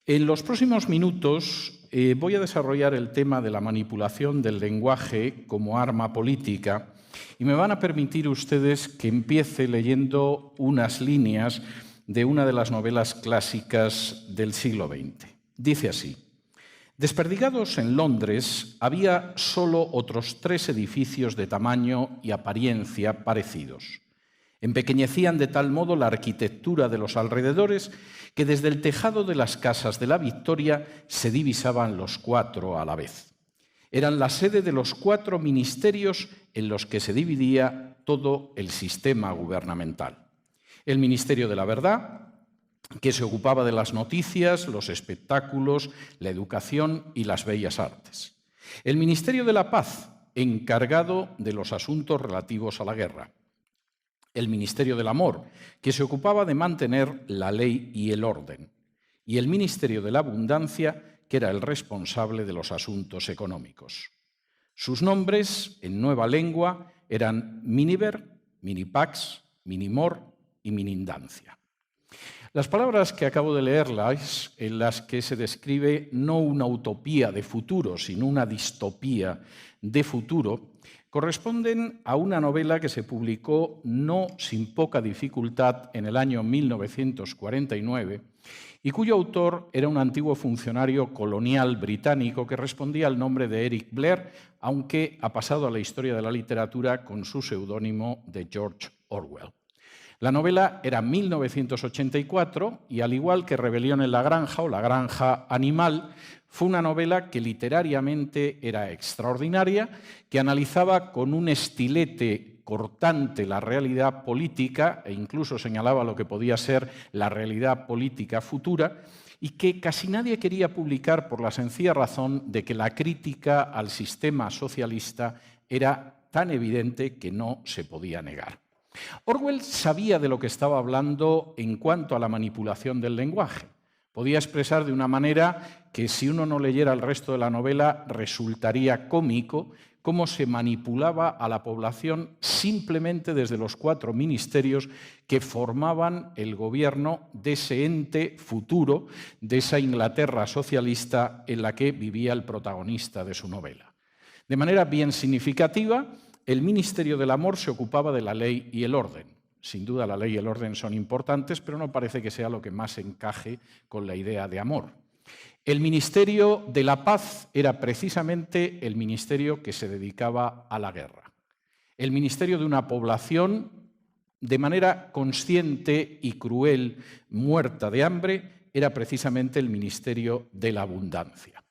En los próximos minutos voy a desarrollar el tema de la manipulación del lenguaje como arma política y me van a permitir ustedes que empiece leyendo unas líneas de una de las novelas clásicas del siglo XX. Dice así: desperdigados en Londres había solo otros 3 edificios de tamaño y apariencia parecidos. Empequeñecían de tal modo la arquitectura de los alrededores que desde el tejado de las casas de la Victoria se divisaban los 4 a la vez. Eran la sede de los 4 ministerios en los que se dividía todo el sistema gubernamental. El Ministerio de la Verdad, que se ocupaba de las noticias, los espectáculos, la educación y las bellas artes. El Ministerio de la Paz, encargado de los asuntos relativos a la guerra. El Ministerio del Amor, que se ocupaba de mantener la ley y el orden. Y el Ministerio de la Abundancia, que era el responsable de los asuntos económicos. Sus nombres, en nueva lengua, eran Miniver, Minipax, Minimor y Minindancia. Las palabras que acabo de leerlas, en las que se describe no una utopía de futuro, sino una distopía de futuro, corresponden a una novela que se publicó no sin poca dificultad en el año 1949 y cuyo autor era un antiguo funcionario colonial británico que respondía al nombre de Eric Blair, aunque ha pasado a la historia de la literatura con su seudónimo de George Orwell. La novela era 1984 y, al igual que Rebelión en la Granja o La Granja Animal, fue una novela que literariamente era extraordinaria, que analizaba con un estilete cortante la realidad política e incluso señalaba lo que podía ser la realidad política futura y que casi nadie quería publicar por la sencilla razón de que la crítica al sistema socialista era tan evidente que no se podía negar. Orwell sabía de lo que estaba hablando en cuanto a la manipulación del lenguaje. Podía expresar de una manera que, si uno no leyera el resto de la novela, resultaría cómico cómo se manipulaba a la población simplemente desde los 4 ministerios que formaban el gobierno de ese ente futuro, de esa Inglaterra socialista en la que vivía el protagonista de su novela. De manera bien significativa, el Ministerio del Amor se ocupaba de la ley y el orden. Sin duda la ley y el orden son importantes, pero no parece que sea lo que más encaje con la idea de amor. El Ministerio de la Paz era precisamente el ministerio que se dedicaba a la guerra. El ministerio de una población de manera consciente y cruel, muerta de hambre, era precisamente el Ministerio de la Abundancia.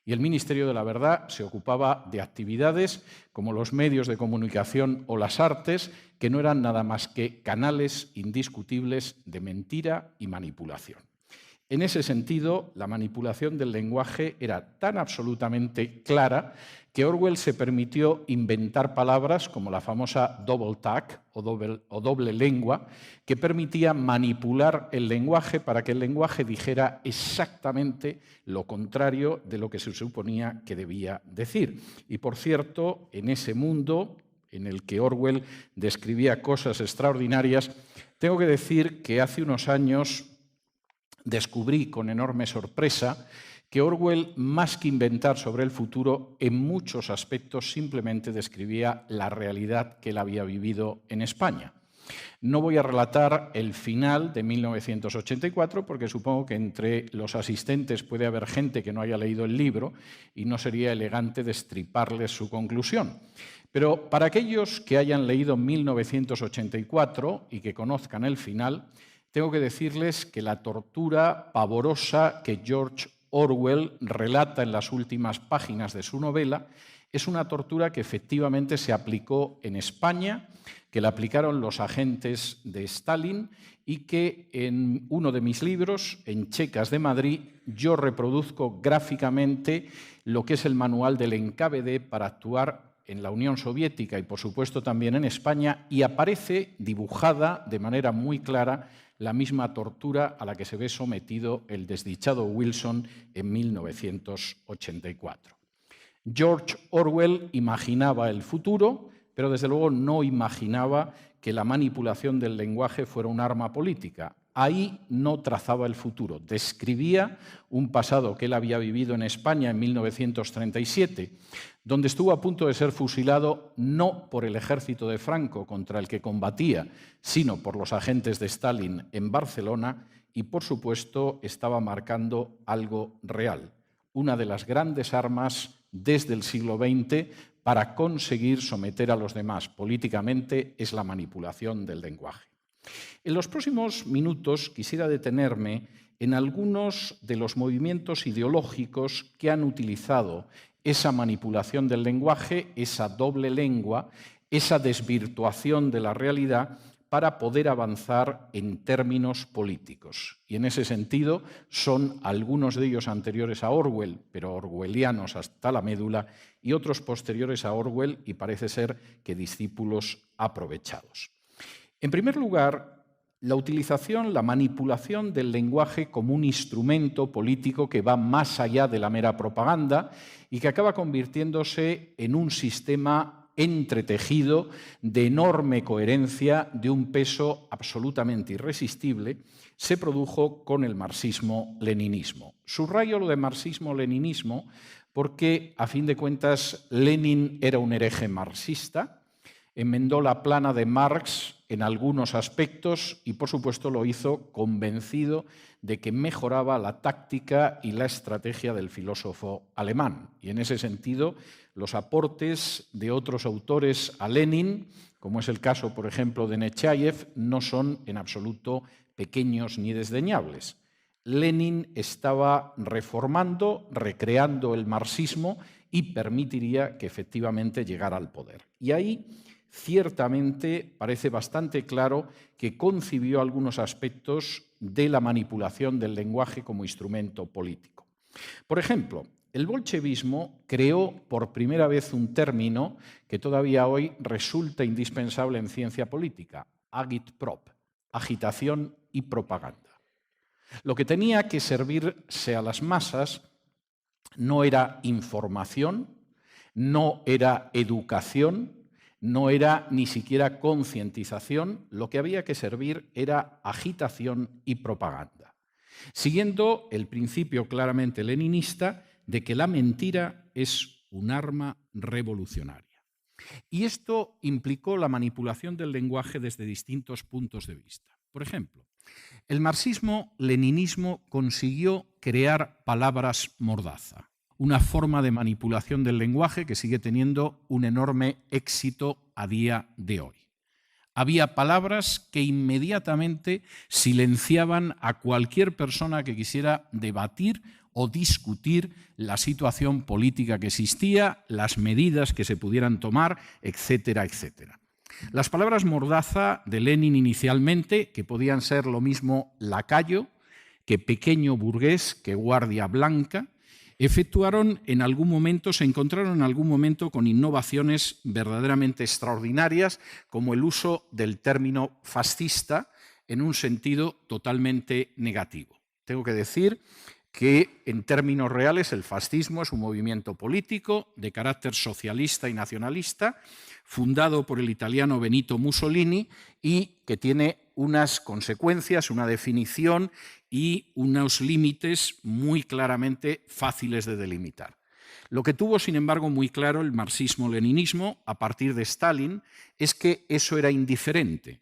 Y el Ministerio de la Verdad se ocupaba de actividades como los medios de comunicación o las artes, que no eran nada más que canales indiscutibles de mentira y manipulación. En ese sentido, la manipulación del lenguaje era tan absolutamente clara que Orwell se permitió inventar palabras como la famosa double tag o doble lengua, que permitía manipular el lenguaje para que el lenguaje dijera exactamente lo contrario de lo que se suponía que debía decir. Y, por cierto, en ese mundo en el que Orwell describía cosas extraordinarias, tengo que decir que hace unos años descubrí con enorme sorpresa que Orwell, más que inventar sobre el futuro, en muchos aspectos simplemente describía la realidad que él había vivido en España. No voy a relatar el final de 1984 porque supongo que entre los asistentes puede haber gente que no haya leído el libro y no sería elegante destriparles su conclusión. Pero para aquellos que hayan leído 1984 y que conozcan el final, tengo que decirles que la tortura pavorosa que George Orwell relata en las últimas páginas de su novela es una tortura que efectivamente se aplicó en España, que la aplicaron los agentes de Stalin y que en uno de mis libros, en Checas de Madrid, yo reproduzco gráficamente lo que es el manual del NKVD para actuar en la Unión Soviética y, por supuesto, también en España, y aparece dibujada de manera muy clara la misma tortura a la que se ve sometido el desdichado Wilson en 1984. George Orwell imaginaba el futuro, pero desde luego no imaginaba que la manipulación del lenguaje fuera un arma política. ahí no trazaba el futuro. Describía un pasado que él había vivido en España en 1937, donde estuvo a punto de ser fusilado no por el ejército de Franco contra el que combatía, sino por los agentes de Stalin en Barcelona, y por supuesto estaba marcando algo real, una de las grandes armas desde el siglo XX para conseguir someter a los demás políticamente es la manipulación del lenguaje. En los próximos minutos quisiera detenerme en algunos de los movimientos ideológicos que han utilizado esa manipulación del lenguaje, esa doble lengua, esa desvirtuación de la realidad para poder avanzar en términos políticos. Y en ese sentido son algunos de ellos anteriores a Orwell, pero orwellianos hasta la médula, y otros posteriores a Orwell y parece ser que discípulos aprovechados. En primer lugar, la utilización, la manipulación del lenguaje como un instrumento político que va más allá de la mera propaganda y que acaba convirtiéndose en un sistema entretejido de enorme coherencia, de un peso absolutamente irresistible, se produjo con el marxismo-leninismo. Subrayo lo de marxismo-leninismo porque, a fin de cuentas, Lenin era un hereje marxista, enmendó la plana de Marx en algunos aspectos y, por supuesto, lo hizo convencido de que mejoraba la táctica y la estrategia del filósofo alemán. Y en ese sentido, los aportes de otros autores a Lenin, como es el caso, por ejemplo, de Nechayev, no son en absoluto pequeños ni desdeñables. Lenin estaba reformando, recreando el marxismo y permitiría que efectivamente llegara al poder. Y ahí ciertamente parece bastante claro que concibió algunos aspectos de la manipulación del lenguaje como instrumento político. Por ejemplo, el bolchevismo creó por primera vez un término que todavía hoy resulta indispensable en ciencia política, agitprop, agitación y propaganda. Lo que tenía que servirse a las masas no era información, no era educación, no era ni siquiera concientización, lo que había que servir era agitación y propaganda, siguiendo el principio claramente leninista de que la mentira es un arma revolucionaria. Y esto implicó la manipulación del lenguaje desde distintos puntos de vista. Por ejemplo, el marxismo-leninismo consiguió crear palabras mordaza, una forma de manipulación del lenguaje que sigue teniendo un enorme éxito a día de hoy. Había palabras que inmediatamente silenciaban a cualquier persona que quisiera debatir o discutir la situación política que existía, las medidas que se pudieran tomar, etcétera, etcétera. Las palabras mordaza de Lenin inicialmente, que podían ser lo mismo lacayo, que pequeño burgués, que guardia blanca, se encontraron en algún momento con innovaciones verdaderamente extraordinarias, como el uso del término fascista en un sentido totalmente negativo. Tengo que decir que en términos reales el fascismo es un movimiento político de carácter socialista y nacionalista, fundado por el italiano Benito Mussolini y que tiene unas consecuencias, una definición y unos límites muy claramente fáciles de delimitar. Lo que tuvo, sin embargo, muy claro el marxismo-leninismo a partir de Stalin es que eso era indiferente.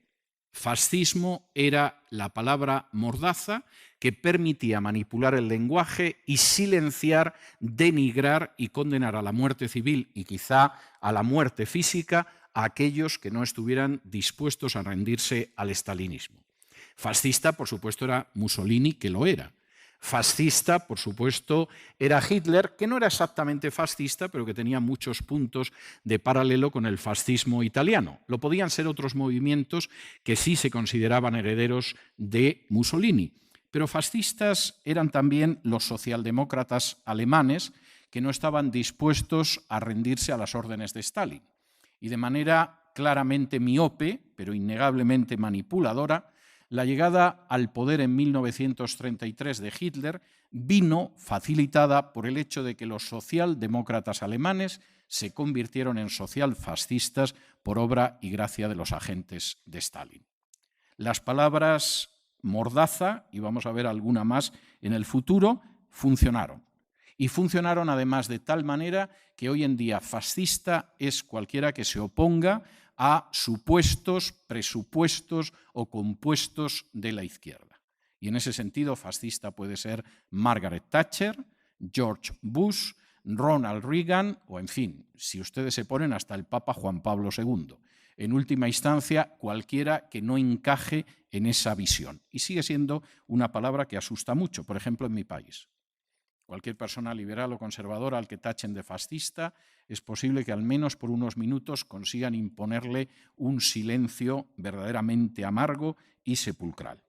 Fascismo era la palabra mordaza que permitía manipular el lenguaje y silenciar, denigrar y condenar a la muerte civil y quizá a la muerte física a aquellos que no estuvieran dispuestos a rendirse al estalinismo. Fascista, por supuesto, era Mussolini, que lo era. Fascista, por supuesto, era Hitler, que no era exactamente fascista, pero que tenía muchos puntos de paralelo con el fascismo italiano. Lo podían ser otros movimientos que sí se consideraban herederos de Mussolini. Pero fascistas eran también los socialdemócratas alemanes, que no estaban dispuestos a rendirse a las órdenes de Stalin. Y de manera claramente miope, pero innegablemente manipuladora, la llegada al poder en 1933 de Hitler vino facilitada por el hecho de que los socialdemócratas alemanes se convirtieron en socialfascistas por obra y gracia de los agentes de Stalin. Las palabras Mordaza, y vamos a ver alguna más en el futuro, funcionaron. Y funcionaron además de tal manera que hoy en día fascista es cualquiera que se oponga a supuestos, presupuestos o compuestos de la izquierda. Y en ese sentido fascista puede ser Margaret Thatcher, George Bush, Ronald Reagan o, en fin, si ustedes se ponen, hasta el Papa Juan Pablo II. En última instancia, cualquiera que no encaje en esa visión. Y sigue siendo una palabra que asusta mucho, por ejemplo, en mi país. Cualquier persona liberal o conservadora al que tachen de fascista, es posible que al menos por unos minutos consigan imponerle un silencio verdaderamente amargo y sepulcral.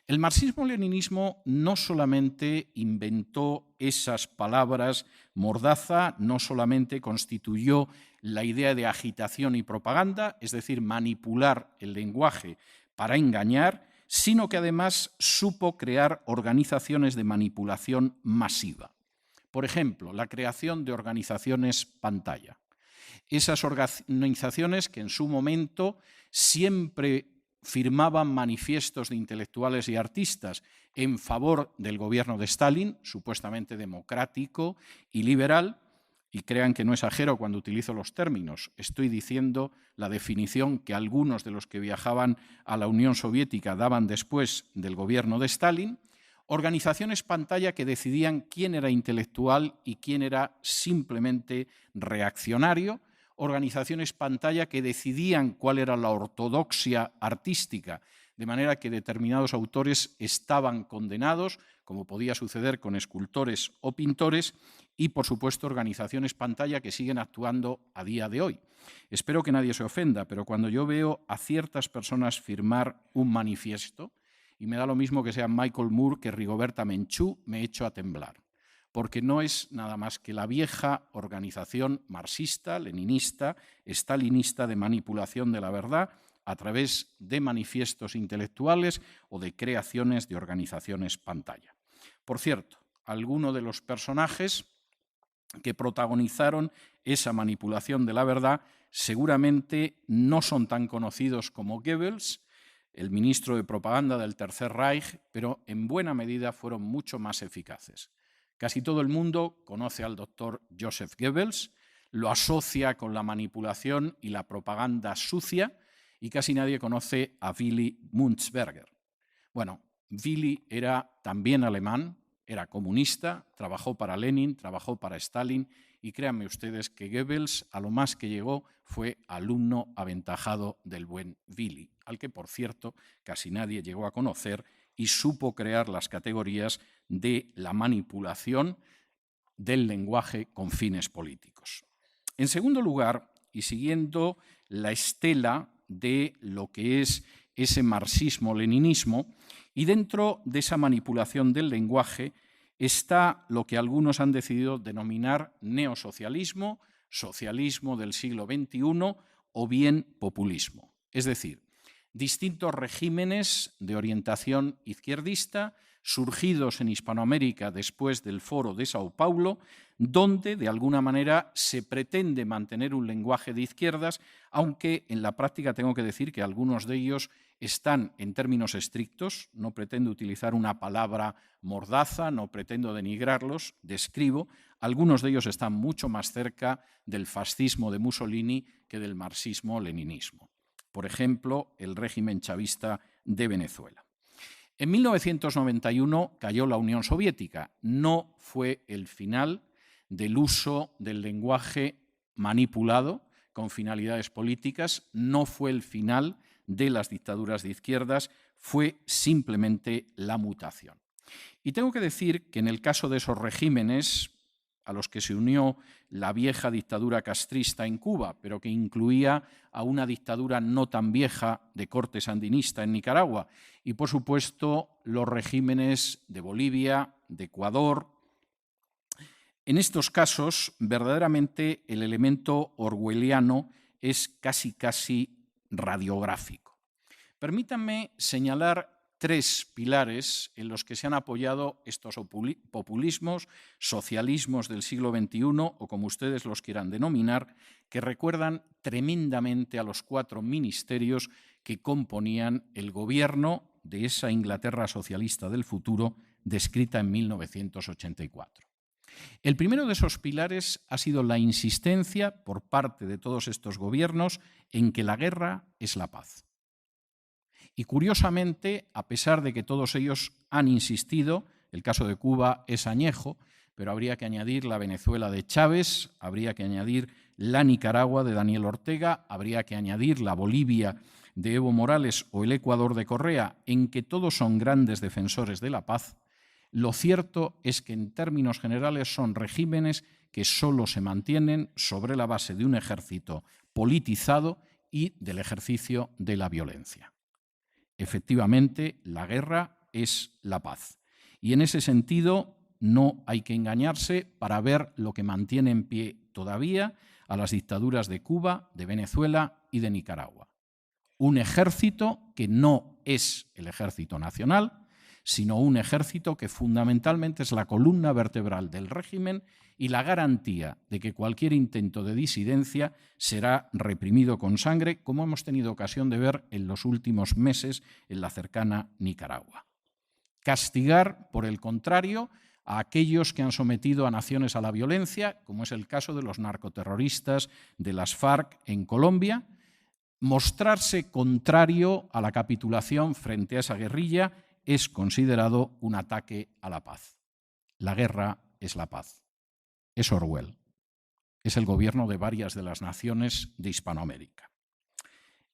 El marxismo-leninismo no solamente inventó esas palabras mordaza, no solamente constituyó la idea de agitación y propaganda, es decir, manipular el lenguaje para engañar, sino que además supo crear organizaciones de manipulación masiva. Por ejemplo, la creación de organizaciones pantalla. Esas organizaciones que en su momento siempre firmaban manifiestos de intelectuales y artistas en favor del gobierno de Stalin, supuestamente democrático y liberal, y crean que no exagero cuando utilizo los términos, estoy diciendo la definición que algunos de los que viajaban a la Unión Soviética daban después del gobierno de Stalin, organizaciones pantalla que decidían quién era intelectual y quién era simplemente reaccionario, organizaciones pantalla que decidían cuál era la ortodoxia artística, de manera que determinados autores estaban condenados, como podía suceder con escultores o pintores, y, por supuesto, organizaciones pantalla que siguen actuando a día de hoy. Espero que nadie se ofenda, pero cuando yo veo a ciertas personas firmar un manifiesto, y me da lo mismo que sea Michael Moore que Rigoberta Menchú, me echo a temblar. Porque no es nada más que la vieja organización marxista, leninista, stalinista de manipulación de la verdad a través de manifiestos intelectuales o de creaciones de organizaciones pantalla. Por cierto, algunos de los personajes que protagonizaron esa manipulación de la verdad seguramente no son tan conocidos como Goebbels, el ministro de propaganda del Tercer Reich, pero en buena medida fueron mucho más eficaces. Casi todo el mundo conoce al doctor Joseph Goebbels, lo asocia con la manipulación y la propaganda sucia, y casi nadie conoce a Willy Münzberger. Bueno, Willy era también alemán, era comunista, trabajó para Lenin, trabajó para Stalin, y créanme ustedes que Goebbels a lo más que llegó fue alumno aventajado del buen Willy, al que, por cierto, casi nadie llegó a conocer y supo crear las categorías de la manipulación del lenguaje con fines políticos. En segundo lugar, y siguiendo la estela de lo que es ese marxismo-leninismo, y dentro de esa manipulación del lenguaje está lo que algunos han decidido denominar neosocialismo, socialismo del siglo XXI o bien populismo. Es decir, distintos regímenes de orientación izquierdista surgidos en Hispanoamérica después del Foro de Sao Paulo, donde de alguna manera se pretende mantener un lenguaje de izquierdas, aunque en la práctica tengo que decir que algunos de ellos están en términos estrictos, no pretendo utilizar una palabra mordaza, no pretendo denigrarlos, describo, algunos de ellos están mucho más cerca del fascismo de Mussolini que del marxismo-leninismo. Por ejemplo, el régimen chavista de Venezuela. En 1991 cayó la Unión Soviética. No fue el final del uso del lenguaje manipulado con finalidades políticas, no fue el final de las dictaduras de izquierdas, fue simplemente la mutación. Y tengo que decir que en el caso de esos regímenes a los que se unió la vieja dictadura castrista en Cuba, pero que incluía a una dictadura no tan vieja de corte sandinista en Nicaragua, y por supuesto los regímenes de Bolivia, de Ecuador. En estos casos, verdaderamente el elemento orwelliano es casi radiográfico. Permítanme señalar tres pilares en los que se han apoyado estos populismos, socialismos del siglo XXI, o como ustedes los quieran denominar, que recuerdan tremendamente a los 4 ministerios que componían el gobierno de esa Inglaterra socialista del futuro descrita en 1984. El primero de esos pilares ha sido la insistencia por parte de todos estos gobiernos en que la guerra es la paz. Y curiosamente, a pesar de que todos ellos han insistido, el caso de Cuba es añejo, pero habría que añadir la Venezuela de Chávez, habría que añadir la Nicaragua de Daniel Ortega, habría que añadir la Bolivia de Evo Morales o el Ecuador de Correa, en que todos son grandes defensores de la paz. Lo cierto es que en términos generales son regímenes que solo se mantienen sobre la base de un ejército politizado y del ejercicio de la violencia. Efectivamente, la guerra es la paz. Y en ese sentido no hay que engañarse para ver lo que mantiene en pie todavía a las dictaduras de Cuba, de Venezuela y de Nicaragua. Un ejército que no es el ejército nacional, sino un ejército que fundamentalmente es la columna vertebral del régimen y la garantía de que cualquier intento de disidencia será reprimido con sangre, como hemos tenido ocasión de ver en los últimos meses en la cercana Nicaragua. Castigar, por el contrario, a aquellos que han sometido a naciones a la violencia, como es el caso de los narcoterroristas de las FARC en Colombia, mostrarse contrario a la capitulación frente a esa guerrilla es considerado un ataque a la paz. La guerra es la paz. Es Orwell. Es el gobierno de varias de las naciones de Hispanoamérica.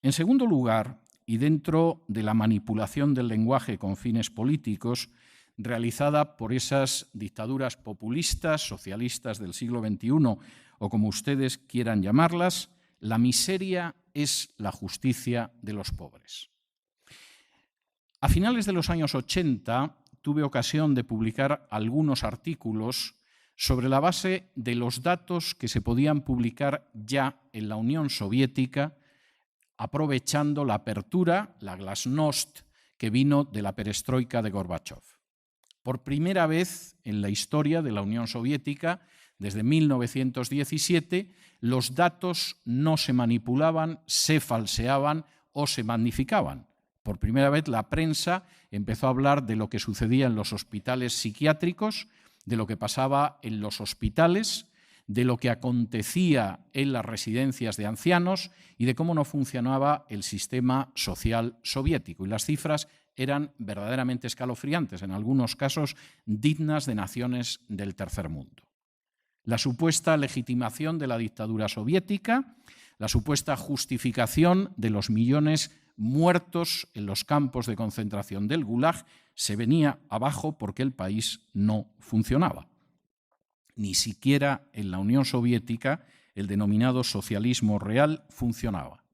En segundo lugar, y dentro de la manipulación del lenguaje con fines políticos realizada por esas dictaduras populistas, socialistas del siglo XXI, o como ustedes quieran llamarlas, la miseria es la justicia de los pobres. A finales de los años 80 tuve ocasión de publicar algunos artículos sobre la base de los datos que se podían publicar ya en la Unión Soviética, aprovechando la apertura, la glasnost, que vino de la perestroika de Gorbachov. Por primera vez en la historia de la Unión Soviética, desde 1917, los datos no se manipulaban, se falseaban o se magnificaban. Por primera vez la prensa empezó a hablar de lo que sucedía en los hospitales psiquiátricos, de lo que pasaba en los hospitales, de lo que acontecía en las residencias de ancianos y de cómo no funcionaba el sistema social soviético. Y las cifras eran verdaderamente escalofriantes, en algunos casos dignas de naciones del tercer mundo. La supuesta legitimación de la dictadura soviética, la supuesta justificación de los millones muertos en los campos de concentración del Gulag se venía abajo porque el país no funcionaba. Ni siquiera en la Unión Soviética el denominado socialismo real funcionaba.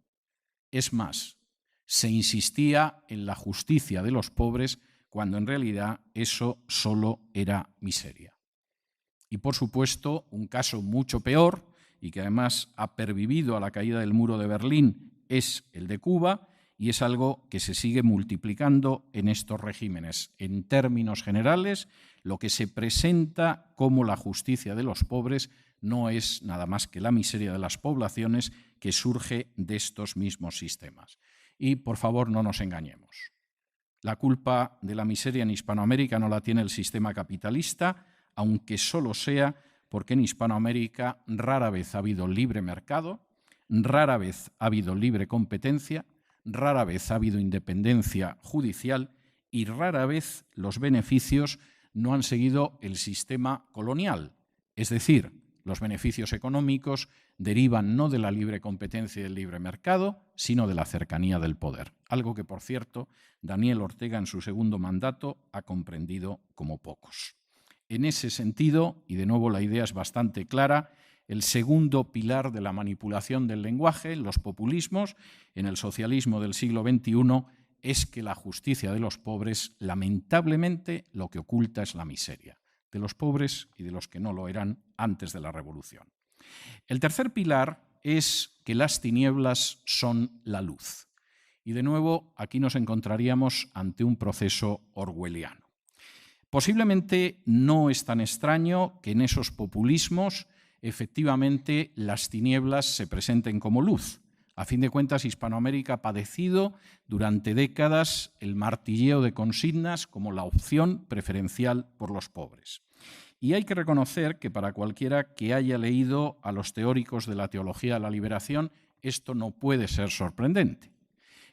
Es más, se insistía en la justicia de los pobres cuando en realidad eso solo era miseria. Y por supuesto, un caso mucho peor y que además ha pervivido a la caída del muro de Berlín es el de Cuba, y es algo que se sigue multiplicando en estos regímenes. En términos generales, lo que se presenta como la justicia de los pobres no es nada más que la miseria de las poblaciones que surge de estos mismos sistemas. Y, por favor, no nos engañemos. La culpa de la miseria en Hispanoamérica no la tiene el sistema capitalista, aunque solo sea porque en Hispanoamérica rara vez ha habido libre mercado, rara vez ha habido libre competencia, rara vez ha habido independencia judicial y rara vez los beneficios no han seguido el sistema colonial. Es decir, los beneficios económicos derivan no de la libre competencia y del libre mercado, sino de la cercanía del poder. Algo que, por cierto, Daniel Ortega en su segundo mandato ha comprendido como pocos. En ese sentido, y de nuevo la idea es bastante clara, el segundo pilar de la manipulación del lenguaje, los populismos, en el socialismo del siglo XXI, es que la justicia de los pobres, lamentablemente, lo que oculta es la miseria de los pobres y de los que no lo eran antes de la revolución. El tercer pilar es que las tinieblas son la luz. Y de nuevo, aquí nos encontraríamos ante un proceso orwelliano. Posiblemente no es tan extraño que en esos populismos efectivamente las tinieblas se presenten como luz, A fin de cuentas, Hispanoamérica ha padecido durante décadas el martilleo de consignas como la opción preferencial por los pobres. Y hay que reconocer que para cualquiera que haya leído a los teóricos de la teología de la liberación, esto no puede ser sorprendente.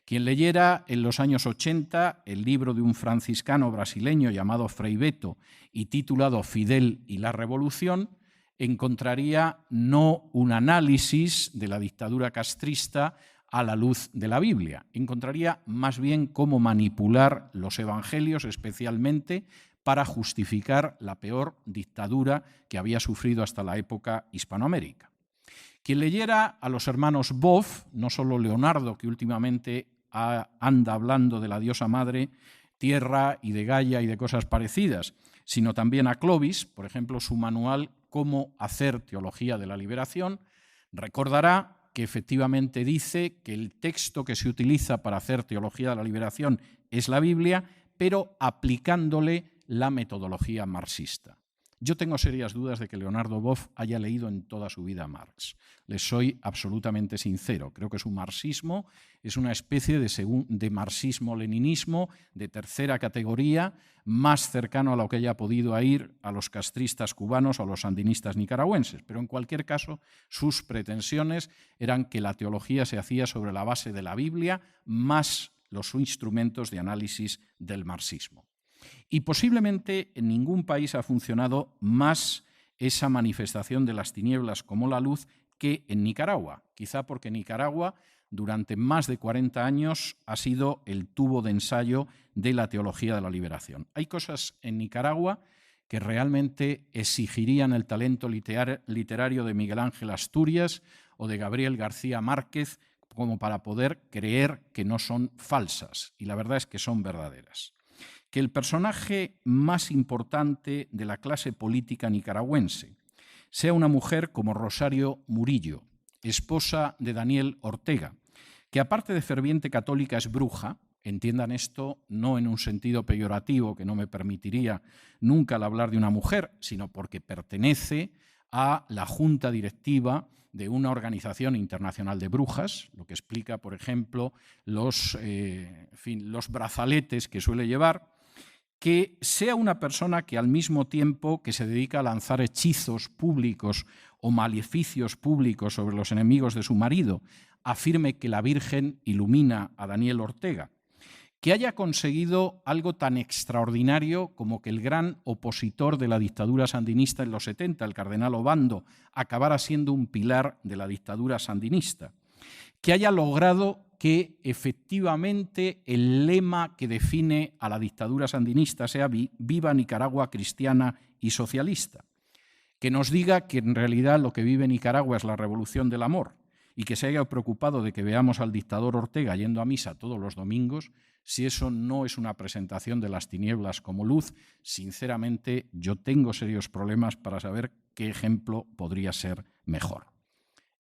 Quien leyera en los años 80 el libro de un franciscano brasileño llamado Frei Beto y titulado Fidel y la Revolución, encontraría no un análisis de la dictadura castrista a la luz de la Biblia, encontraría más bien cómo manipular los evangelios, especialmente para justificar la peor dictadura que había sufrido hasta la época Hispanoamérica. Quien leyera a los hermanos Boff, no solo Leonardo, que últimamente anda hablando de la diosa madre tierra y de Gaia y de cosas parecidas, sino también a Clovis, por ejemplo, su manual Cómo hacer teología de la liberación, recordará que efectivamente dice que el texto que se utiliza para hacer teología de la liberación es la Biblia, pero aplicándole la metodología marxista. Yo tengo serias dudas de que Leonardo Boff haya leído en toda su vida a Marx. Les soy absolutamente sincero. Creo que su marxismo es una especie de marxismo-leninismo de tercera categoría, más cercano a lo que haya podido ir a los castristas cubanos o a los sandinistas nicaragüenses. Pero en cualquier caso, sus pretensiones eran que la teología se hacía sobre la base de la Biblia más los instrumentos de análisis del marxismo. Y posiblemente en ningún país ha funcionado más esa manifestación de las tinieblas como la luz que en Nicaragua, quizá porque Nicaragua durante más de 40 años ha sido el tubo de ensayo de la teología de la liberación. Hay cosas en Nicaragua que realmente exigirían el talento literario de Miguel Ángel Asturias o de Gabriel García Márquez como para poder creer que no son falsas, y la verdad es que son verdaderas. Que el personaje más importante de la clase política nicaragüense sea una mujer como Rosario Murillo, esposa de Daniel Ortega, que aparte de ferviente católica es bruja, entiendan esto no en un sentido peyorativo que no me permitiría nunca al hablar de una mujer, sino porque pertenece a la junta directiva de una organización internacional de brujas, lo que explica, por ejemplo, los brazaletes que suele llevar, que sea una persona que al mismo tiempo que se dedica a lanzar hechizos públicos o maleficios públicos sobre los enemigos de su marido, afirme que la Virgen ilumina a Daniel Ortega, que haya conseguido algo tan extraordinario como que el gran opositor de la dictadura sandinista en los 70, el cardenal Obando, acabara siendo un pilar de la dictadura sandinista, que haya logrado que efectivamente el lema que define a la dictadura sandinista sea «Viva Nicaragua cristiana y socialista», que nos diga que en realidad lo que vive Nicaragua es la revolución del amor y que se haya preocupado de que veamos al dictador Ortega yendo a misa todos los domingos. Si eso no es una presentación de las tinieblas como luz, sinceramente yo tengo serios problemas para saber qué ejemplo podría ser mejor.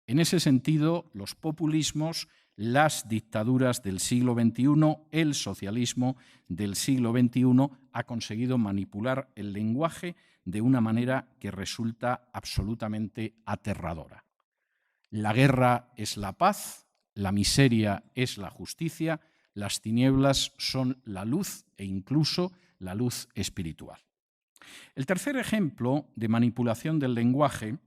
En ese sentido, los populismos, las dictaduras del siglo XXI, el socialismo del siglo XXI ha conseguido manipular el lenguaje de una manera que resulta absolutamente aterradora. La guerra es la paz, la miseria es la justicia, las tinieblas son la luz e incluso la luz espiritual. El tercer ejemplo de manipulación del lenguaje,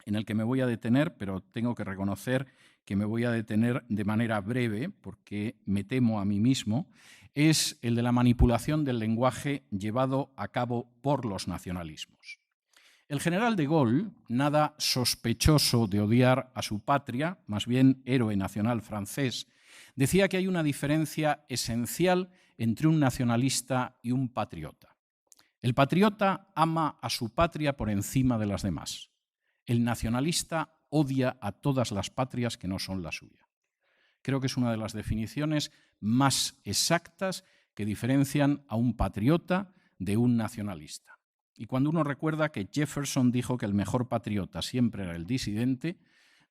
en el que me voy a detener, pero tengo que reconocer que me voy a detener de manera breve porque me temo a mí mismo, es el de la manipulación del lenguaje llevado a cabo por los nacionalismos. El general de Gaulle, nada sospechoso de odiar a su patria, más bien héroe nacional francés, decía que hay una diferencia esencial entre un nacionalista y un patriota. El patriota ama a su patria por encima de las demás. El nacionalista odia a todas las patrias que no son la suya. Creo que es una de las definiciones más exactas que diferencian a un patriota de un nacionalista. Y cuando uno recuerda que Jefferson dijo que el mejor patriota siempre era el disidente,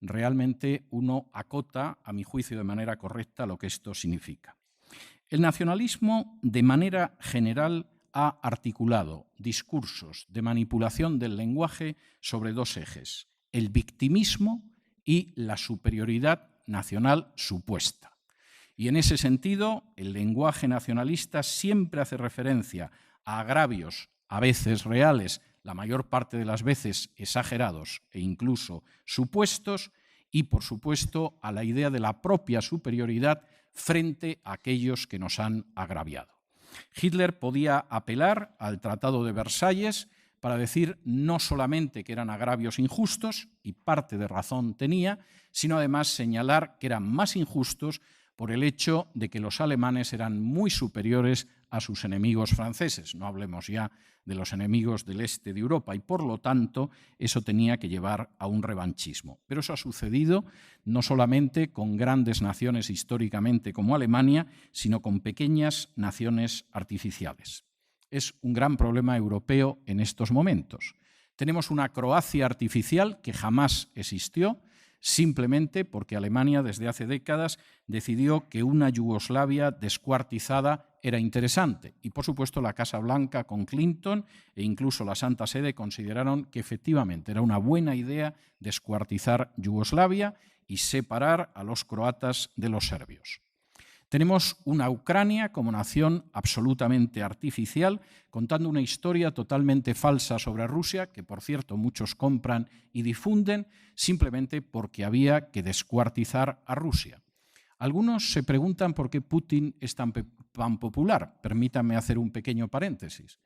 realmente uno acota, a mi juicio de manera correcta, lo que esto significa. El nacionalismo, de manera general, ha articulado discursos de manipulación del lenguaje sobre dos ejes: el victimismo y la superioridad nacional supuesta. Y en ese sentido, el lenguaje nacionalista siempre hace referencia a agravios, a veces reales, la mayor parte de las veces exagerados e incluso supuestos, y, por supuesto, a la idea de la propia superioridad frente a aquellos que nos han agraviado. Hitler podía apelar al Tratado de Versalles para decir no solamente que eran agravios injustos, y parte de razón tenía, sino además señalar que eran más injustos por el hecho de que los alemanes eran muy superiores a sus enemigos franceses, no hablemos ya de los enemigos del este de Europa, y por lo tanto eso tenía que llevar a un revanchismo. Pero eso ha sucedido no solamente con grandes naciones históricamente como Alemania, sino con pequeñas naciones artificiales. Es un gran problema europeo en estos momentos. Tenemos una Croacia artificial que jamás existió, simplemente porque Alemania desde hace décadas decidió que una Yugoslavia descuartizada era interesante. Y, por supuesto, la Casa Blanca con Clinton e incluso la Santa Sede consideraron que efectivamente era una buena idea descuartizar Yugoslavia y separar a los croatas de los serbios. Tenemos una Ucrania como nación absolutamente artificial, contando una historia totalmente falsa sobre Rusia, que por cierto muchos compran y difunden, simplemente porque había que descuartizar a Rusia. Algunos se preguntan por qué Putin es tan popular. Permítanme hacer un pequeño paréntesis.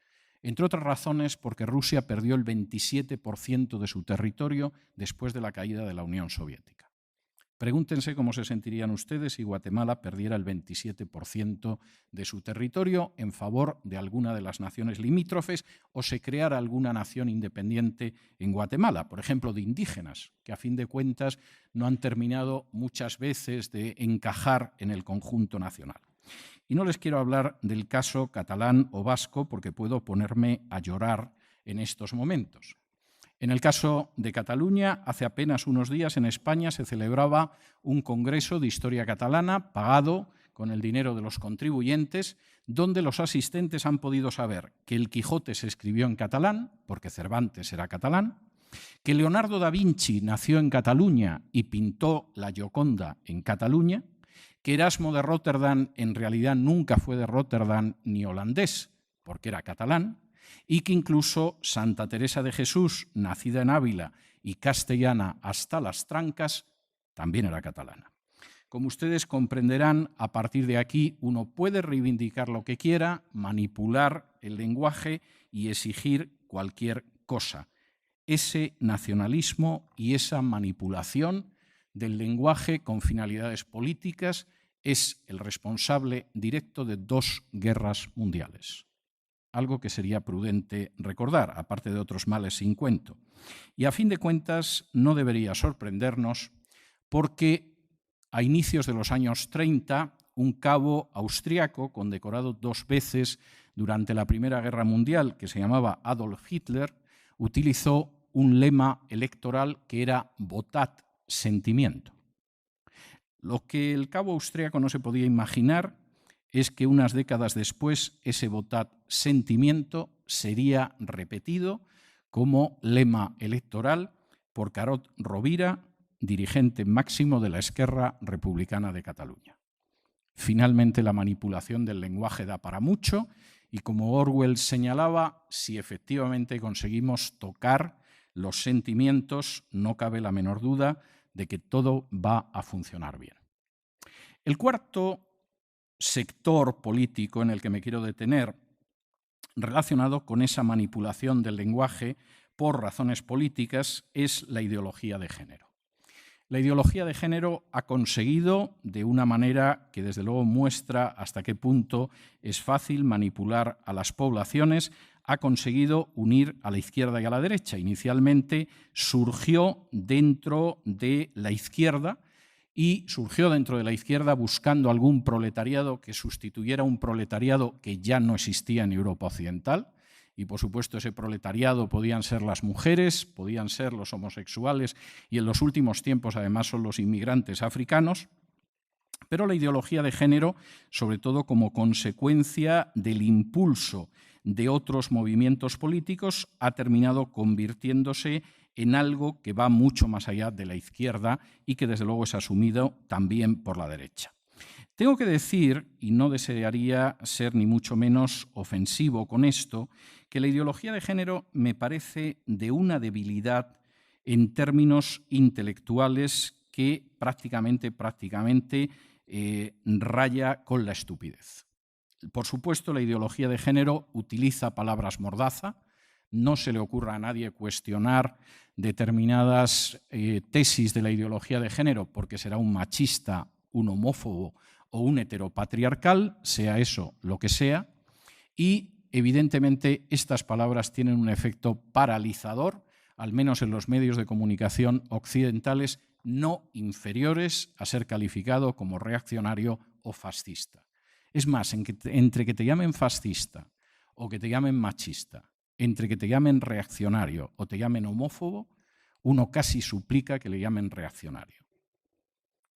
Entre otras razones, porque Rusia perdió el 27% de su territorio después de la caída de la Unión Soviética. Pregúntense cómo se sentirían ustedes si Guatemala perdiera el 27% de su territorio en favor de alguna de las naciones limítrofes o se creara alguna nación independiente en Guatemala, por ejemplo, de indígenas, que a fin de cuentas no han terminado muchas veces de encajar en el conjunto nacional. Y no les quiero hablar del caso catalán o vasco porque puedo ponerme a llorar en estos momentos. En el caso de Cataluña, hace apenas unos días en España se celebraba un congreso de historia catalana pagado con el dinero de los contribuyentes, donde los asistentes han podido saber que el Quijote se escribió en catalán, porque Cervantes era catalán, que Leonardo da Vinci nació en Cataluña y pintó la Gioconda en Cataluña, que Erasmo de Rotterdam en realidad nunca fue de Rotterdam ni holandés, porque era catalán, y que incluso Santa Teresa de Jesús, nacida en Ávila y castellana hasta las trancas, también era catalana. Como ustedes comprenderán, a partir de aquí uno puede reivindicar lo que quiera, manipular el lenguaje y exigir cualquier cosa. Ese nacionalismo y esa manipulación del lenguaje con finalidades políticas es el responsable directo de 2 guerras mundiales. Algo que sería prudente recordar, aparte de otros males sin cuento. Y a fin de cuentas no debería sorprendernos porque a inicios de los años 30 un cabo austriaco condecorado 2 veces durante la Primera Guerra Mundial, que se llamaba Adolf Hitler, utilizó un lema electoral que era «Votat sentimiento». Lo que el cabo austriaco no se podía imaginar es que unas décadas después ese votat sentimiento sería repetido como lema electoral por Carod Rovira, dirigente máximo de la Esquerra Republicana de Cataluña. Finalmente, la manipulación del lenguaje da para mucho y, como Orwell señalaba, si efectivamente conseguimos tocar los sentimientos, no cabe la menor duda de que todo va a funcionar bien. El cuarto sector político en el que me quiero detener, relacionado con esa manipulación del lenguaje por razones políticas, es la ideología de género. La ideología de género ha conseguido, de una manera que desde luego muestra hasta qué punto es fácil manipular a las poblaciones, ha conseguido unir a la izquierda y a la derecha. Inicialmente surgió dentro de la izquierda buscando algún proletariado que sustituyera un proletariado que ya no existía en Europa Occidental. Y, por supuesto, ese proletariado podían ser las mujeres, podían ser los homosexuales y en los últimos tiempos, además, son los inmigrantes africanos. Pero la ideología de género, sobre todo como consecuencia del impulso de otros movimientos políticos, ha terminado convirtiéndose en algo que va mucho más allá de la izquierda y que desde luego es asumido también por la derecha. Tengo que decir, y no desearía ser ni mucho menos ofensivo con esto, que la ideología de género me parece de una debilidad en términos intelectuales que prácticamente raya con la estupidez. Por supuesto, la ideología de género utiliza palabras mordaza. No se le ocurra a nadie cuestionar determinadas tesis de la ideología de género porque será un machista, un homófobo o un heteropatriarcal, sea eso lo que sea, y evidentemente estas palabras tienen un efecto paralizador, al menos en los medios de comunicación occidentales, no inferiores a ser calificado como reaccionario o fascista. Es más, entre que te llamen fascista o que te llamen machista, entre que te llamen reaccionario o te llamen homófobo, uno casi suplica que le llamen reaccionario.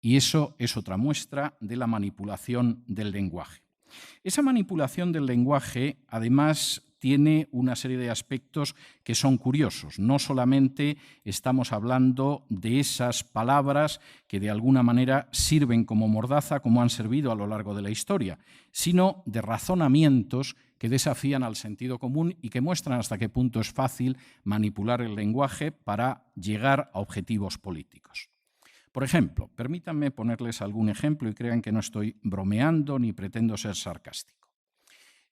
Y eso es otra muestra de la manipulación del lenguaje. Esa manipulación del lenguaje, además, tiene una serie de aspectos que son curiosos. No solamente estamos hablando de esas palabras que de alguna manera sirven como mordaza, como han servido a lo largo de la historia, sino de razonamientos que desafían al sentido común y que muestran hasta qué punto es fácil manipular el lenguaje para llegar a objetivos políticos. Por ejemplo, permítanme ponerles algún ejemplo y crean que no estoy bromeando ni pretendo ser sarcástico.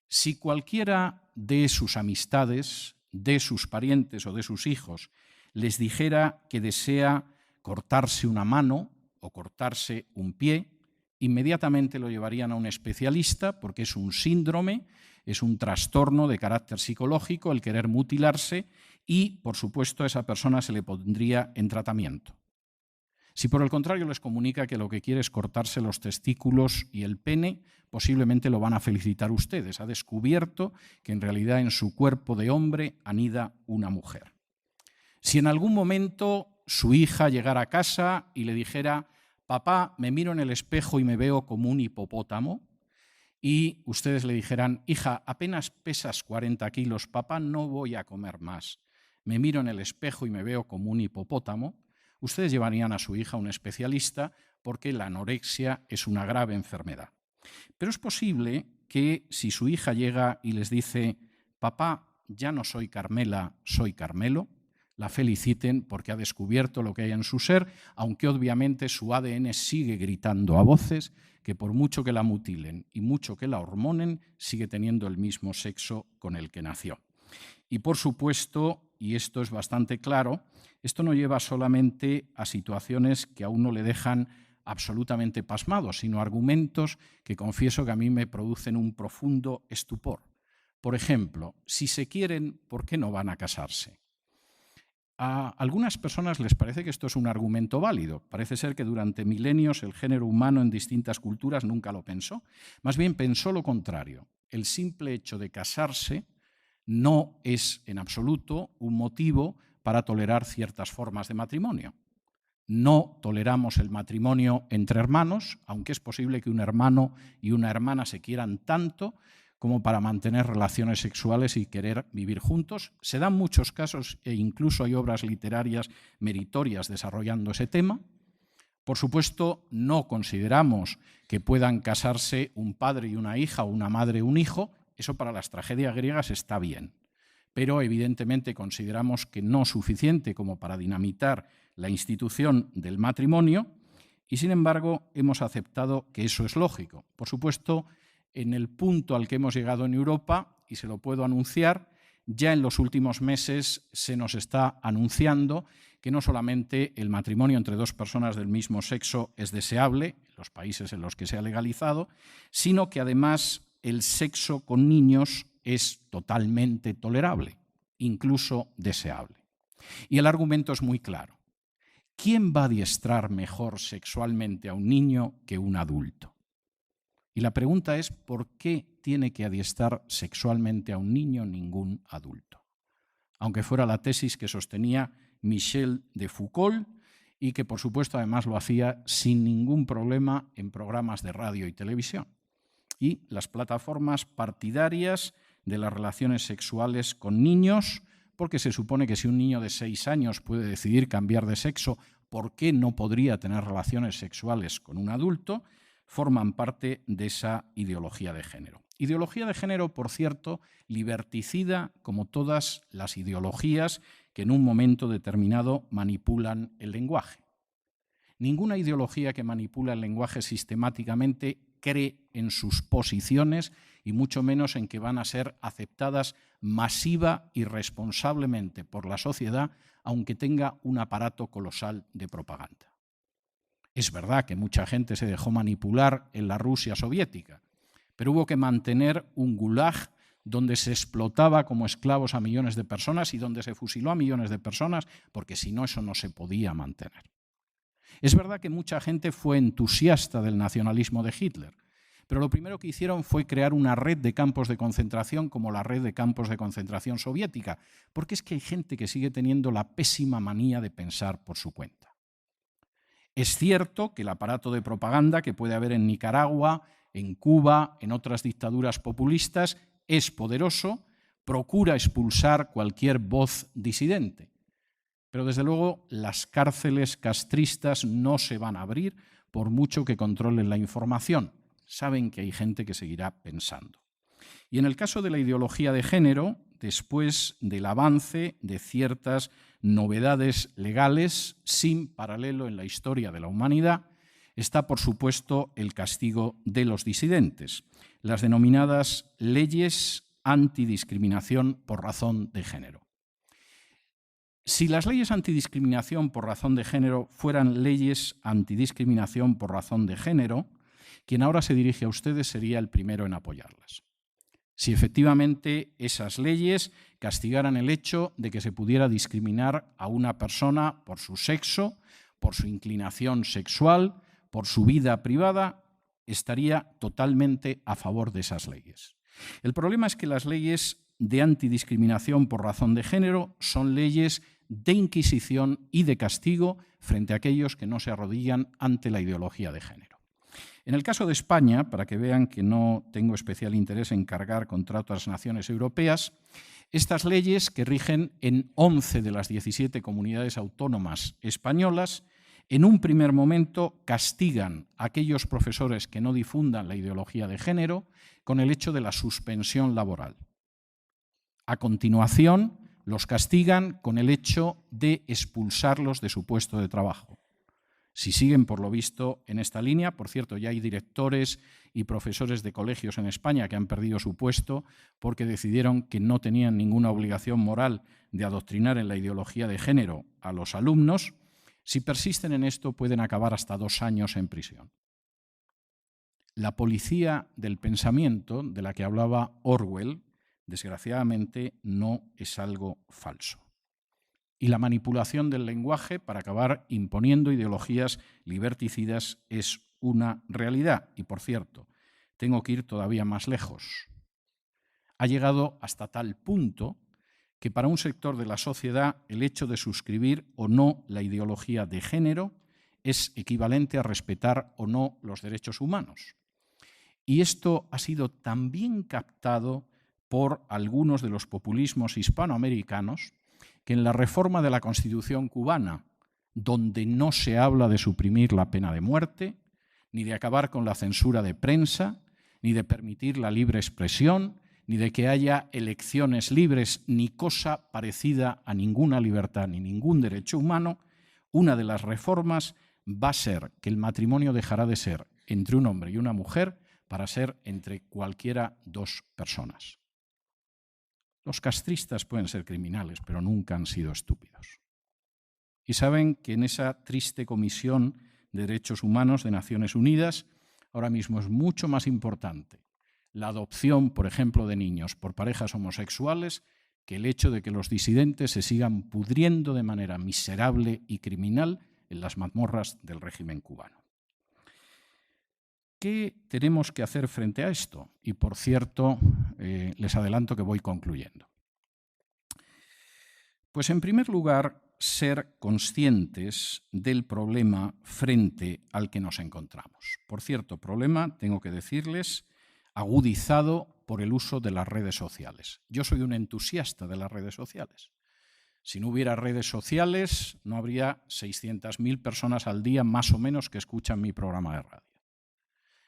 Si cualquiera de sus amistades, de sus parientes o de sus hijos les dijera que desea cortarse una mano o cortarse un pie, inmediatamente lo llevarían a un especialista porque es un síndrome, es un trastorno de carácter psicológico el querer mutilarse y, por supuesto, a esa persona se le pondría en tratamiento. Si por el contrario les comunica que lo que quiere es cortarse los testículos y el pene, posiblemente lo van a felicitar ustedes. Ha descubierto que en realidad en su cuerpo de hombre anida una mujer. Si en algún momento su hija llegara a casa y le dijera: papá, me miro en el espejo y me veo como un hipopótamo, y ustedes le dijeran: hija, apenas pesas 40 kilos, papá, no voy a comer más, me miro en el espejo y me veo como un hipopótamo, ustedes llevarían a su hija a un especialista porque la anorexia es una grave enfermedad. Pero es posible que si su hija llega y les dice: papá, ya no soy Carmela, soy Carmelo, la feliciten porque ha descubierto lo que hay en su ser, aunque obviamente su ADN sigue gritando a voces que por mucho que la mutilen y mucho que la hormonen, sigue teniendo el mismo sexo con el que nació. Y por supuesto, y esto es bastante claro, esto no lleva solamente a situaciones que a uno le dejan absolutamente pasmado, sino argumentos que confieso que a mí me producen un profundo estupor. Por ejemplo, si se quieren, ¿por qué no van a casarse? A algunas personas les parece que esto es un argumento válido. Parece ser que durante milenios el género humano en distintas culturas nunca lo pensó. Más bien pensó lo contrario. El simple hecho de casarse no es en absoluto un motivo para tolerar ciertas formas de matrimonio. No toleramos el matrimonio entre hermanos, aunque es posible que un hermano y una hermana se quieran tanto como para mantener relaciones sexuales y querer vivir juntos. Se dan muchos casos e incluso hay obras literarias meritorias desarrollando ese tema. Por supuesto, no consideramos que puedan casarse un padre y una hija o una madre y un hijo. Eso para las tragedias griegas está bien. Pero evidentemente consideramos que no es suficiente como para dinamitar la institución del matrimonio y, sin embargo, hemos aceptado que eso es lógico. Por supuesto, en el punto al que hemos llegado en Europa, y se lo puedo anunciar, ya en los últimos meses se nos está anunciando que no solamente el matrimonio entre dos personas del mismo sexo es deseable, en los países en los que se ha legalizado, sino que además el sexo con niños es totalmente tolerable, incluso deseable. Y el argumento es muy claro. ¿Quién va a adiestrar mejor sexualmente a un niño que un adulto? Y la pregunta es, ¿por qué tiene que adiestrar sexualmente a un niño ningún adulto? Aunque fuera la tesis que sostenía Michel de Foucault y que, por supuesto, además lo hacía sin ningún problema en programas de radio y televisión. Y las plataformas partidarias de las relaciones sexuales con niños porque se supone que si un niño de 6 años puede decidir cambiar de sexo, ¿por qué no podría tener relaciones sexuales con un adulto?, forman parte de esa ideología de género. Ideología de género, por cierto, liberticida como todas las ideologías que en un momento determinado manipulan el lenguaje. Ninguna ideología que manipula el lenguaje sistemáticamente cree en sus posiciones y mucho menos en que van a ser aceptadas masiva y responsablemente por la sociedad, aunque tenga un aparato colosal de propaganda. Es verdad que mucha gente se dejó manipular en la Rusia soviética, pero hubo que mantener un gulag donde se explotaba como esclavos a millones de personas y donde se fusiló a millones de personas, porque si no, eso no se podía mantener. Es verdad que mucha gente fue entusiasta del nacionalismo de Hitler, pero lo primero que hicieron fue crear una red de campos de concentración como la red de campos de concentración soviética, porque es que hay gente que sigue teniendo la pésima manía de pensar por su cuenta. Es cierto que el aparato de propaganda que puede haber en Nicaragua, en Cuba, en otras dictaduras populistas, es poderoso, procura expulsar cualquier voz disidente. Pero desde luego las cárceles castristas no se van a abrir por mucho que controlen la información. Saben que hay gente que seguirá pensando. Y en el caso de la ideología de género, después del avance de ciertas novedades legales sin paralelo en la historia de la humanidad, está, por supuesto, el castigo de los disidentes, las denominadas leyes antidiscriminación por razón de género. Si las leyes antidiscriminación por razón de género fueran leyes antidiscriminación por razón de género, quien ahora se dirige a ustedes sería el primero en apoyarlas. Si efectivamente esas leyes castigaran el hecho de que se pudiera discriminar a una persona por su sexo, por su inclinación sexual, por su vida privada, estaría totalmente a favor de esas leyes. El problema es que las leyes de antidiscriminación por razón de género son leyes de inquisición y de castigo frente a aquellos que no se arrodillan ante la ideología de género. En el caso de España, para que vean que no tengo especial interés en cargar contra otras naciones europeas, estas leyes, que rigen en 11 de las 17 comunidades autónomas españolas, en un primer momento castigan a aquellos profesores que no difundan la ideología de género con el hecho de la suspensión laboral. A continuación, los castigan con el hecho de expulsarlos de su puesto de trabajo. Si siguen, por lo visto, en esta línea, por cierto, ya hay directores y profesores de colegios en España que han perdido su puesto porque decidieron que no tenían ninguna obligación moral de adoctrinar en la ideología de género a los alumnos. Si persisten en esto, pueden acabar hasta 2 años en prisión. La policía del pensamiento, de la que hablaba Orwell, desgraciadamente no es algo falso. Y la manipulación del lenguaje para acabar imponiendo ideologías liberticidas es una realidad. Y, por cierto, tengo que ir todavía más lejos. Ha llegado hasta tal punto que para un sector de la sociedad el hecho de suscribir o no la ideología de género es equivalente a respetar o no los derechos humanos. Y esto ha sido también captado por algunos de los populismos hispanoamericanos que en la reforma de la Constitución cubana, donde no se habla de suprimir la pena de muerte, ni de acabar con la censura de prensa, ni de permitir la libre expresión, ni de que haya elecciones libres, ni cosa parecida a ninguna libertad ni ningún derecho humano, una de las reformas va a ser que el matrimonio dejará de ser entre un hombre y una mujer para ser entre cualquiera 2 personas. Los castristas pueden ser criminales, pero nunca han sido estúpidos. Y saben que en esa triste Comisión de Derechos Humanos de Naciones Unidas ahora mismo es mucho más importante la adopción, por ejemplo, de niños por parejas homosexuales que el hecho de que los disidentes se sigan pudriendo de manera miserable y criminal en las mazmorras del régimen cubano. ¿Qué tenemos que hacer frente a esto? Y, por cierto, les adelanto que voy concluyendo. Pues, en primer lugar, ser conscientes del problema frente al que nos encontramos. Por cierto, problema, tengo que decirles, agudizado por el uso de las redes sociales. Yo soy un entusiasta de las redes sociales. Si no hubiera redes sociales, no habría 600.000 personas al día más o menos que escuchan mi programa de radio.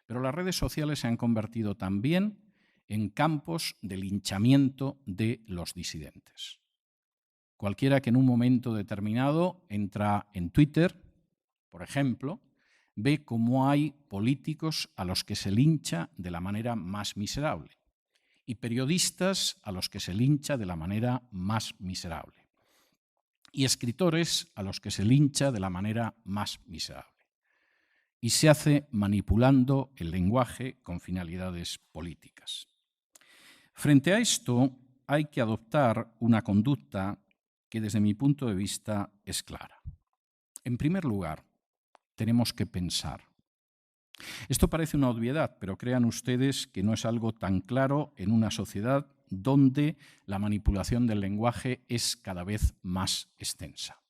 Pero las redes sociales se han convertido también en campos de linchamiento de los disidentes. Cualquiera que en un momento determinado entra en Twitter, por ejemplo, ve cómo hay políticos a los que se lincha de la manera más miserable y periodistas a los que se lincha de la manera más miserable y escritores a los que se lincha de la manera más miserable. Y se hace manipulando el lenguaje con finalidades políticas. Frente a esto, hay que adoptar una conducta que desde mi punto de vista es clara. En primer lugar, tenemos que pensar. Esto parece una obviedad, pero crean ustedes que no es algo tan claro en una sociedad donde la manipulación del lenguaje es cada vez más extensa.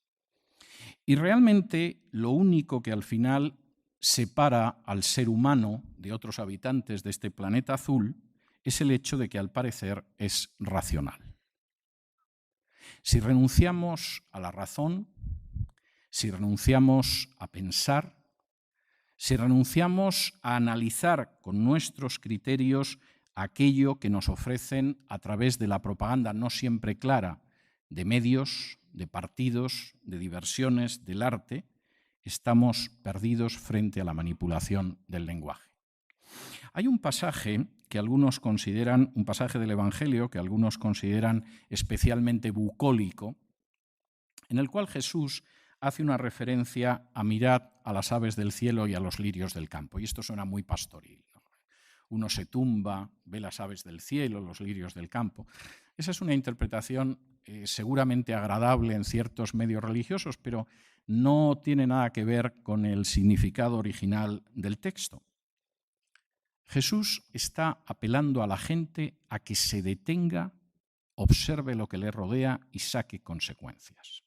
Y realmente lo único que al final separa al ser humano de otros habitantes de este planeta azul es el hecho de que al parecer es racional. Si renunciamos a la razón, si renunciamos a pensar, si renunciamos a analizar con nuestros criterios aquello que nos ofrecen a través de la propaganda no siempre clara de medios, de partidos, de diversiones, del arte, estamos perdidos frente a la manipulación del lenguaje. Hay un pasaje que algunos consideran, un pasaje del Evangelio que algunos consideran especialmente bucólico, en el cual Jesús hace una referencia a mirad a las aves del cielo y a los lirios del campo. Y esto suena muy pastoril, ¿no? Uno se tumba, ve las aves del cielo, los lirios del campo. Esa es una interpretación seguramente agradable en ciertos medios religiosos, pero no tiene nada que ver con el significado original del texto. Jesús está apelando a la gente a que se detenga, observe lo que le rodea y saque consecuencias.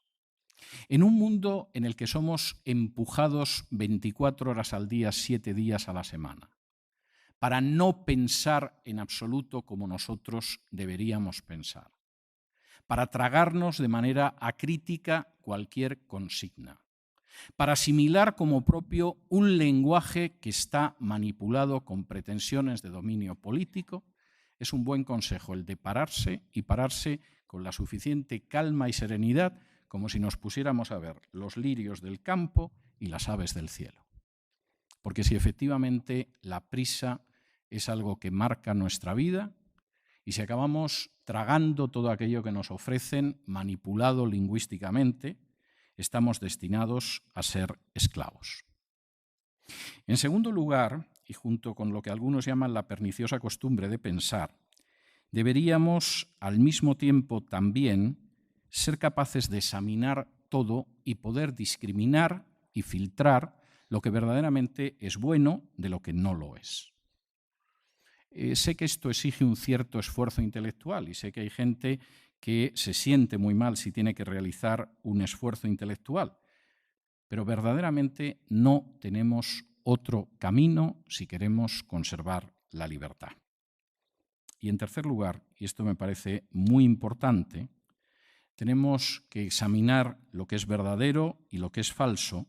En un mundo en el que somos empujados 24 horas al día, 7 días a la semana, para no pensar en absoluto como nosotros deberíamos pensar, para tragarnos de manera acrítica cualquier consigna, para asimilar como propio un lenguaje que está manipulado con pretensiones de dominio político, es un buen consejo el de pararse y pararse con la suficiente calma y serenidad como si nos pusiéramos a ver los lirios del campo y las aves del cielo. Porque si efectivamente la prisa es algo que marca nuestra vida y si acabamos tragando todo aquello que nos ofrecen, manipulado lingüísticamente, estamos destinados a ser esclavos. En segundo lugar, y junto con lo que algunos llaman la perniciosa costumbre de pensar, deberíamos al mismo tiempo también ser capaces de examinar todo y poder discriminar y filtrar lo que verdaderamente es bueno de lo que no lo es. Sé que esto exige un cierto esfuerzo intelectual y sé que hay gente que se siente muy mal si tiene que realizar un esfuerzo intelectual, pero verdaderamente no tenemos otro camino si queremos conservar la libertad. Y en tercer lugar, y esto me parece muy importante, tenemos que examinar lo que es verdadero y lo que es falso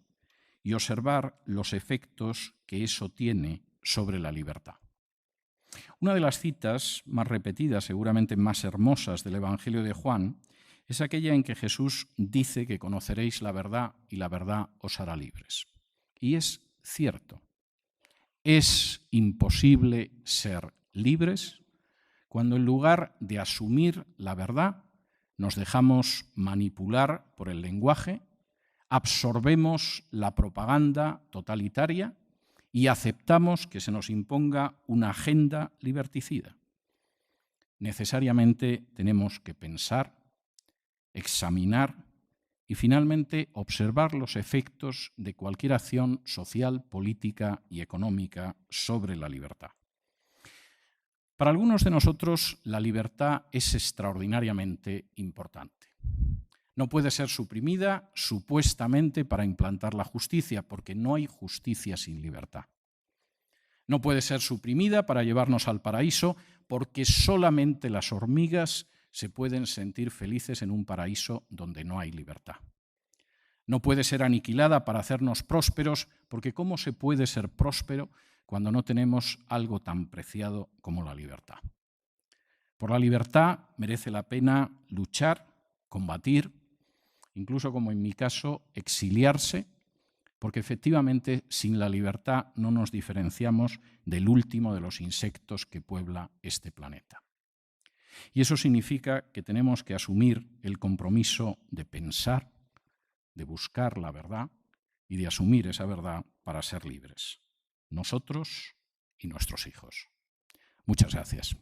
y observar los efectos que eso tiene sobre la libertad. Una de las citas más repetidas, seguramente más hermosas del Evangelio de Juan, es aquella en que Jesús dice que conoceréis la verdad y la verdad os hará libres. Y es cierto. Es imposible ser libres cuando en lugar de asumir la verdad nos dejamos manipular por el lenguaje, absorbemos la propaganda totalitaria y aceptamos que se nos imponga una agenda liberticida. Necesariamente tenemos que pensar, examinar y finalmente observar los efectos de cualquier acción social, política y económica sobre la libertad. Para algunos de nosotros la libertad es extraordinariamente importante. No puede ser suprimida supuestamente para implantar la justicia, porque no hay justicia sin libertad. No puede ser suprimida para llevarnos al paraíso, porque solamente las hormigas se pueden sentir felices en un paraíso donde no hay libertad. No puede ser aniquilada para hacernos prósperos, porque ¿cómo se puede ser próspero cuando no tenemos algo tan preciado como la libertad? Por la libertad merece la pena luchar, combatir, incluso como en mi caso, exiliarse, porque efectivamente sin la libertad no nos diferenciamos del último de los insectos que puebla este planeta. Y eso significa que tenemos que asumir el compromiso de pensar, de buscar la verdad y de asumir esa verdad para ser libres, nosotros y nuestros hijos. Muchas gracias.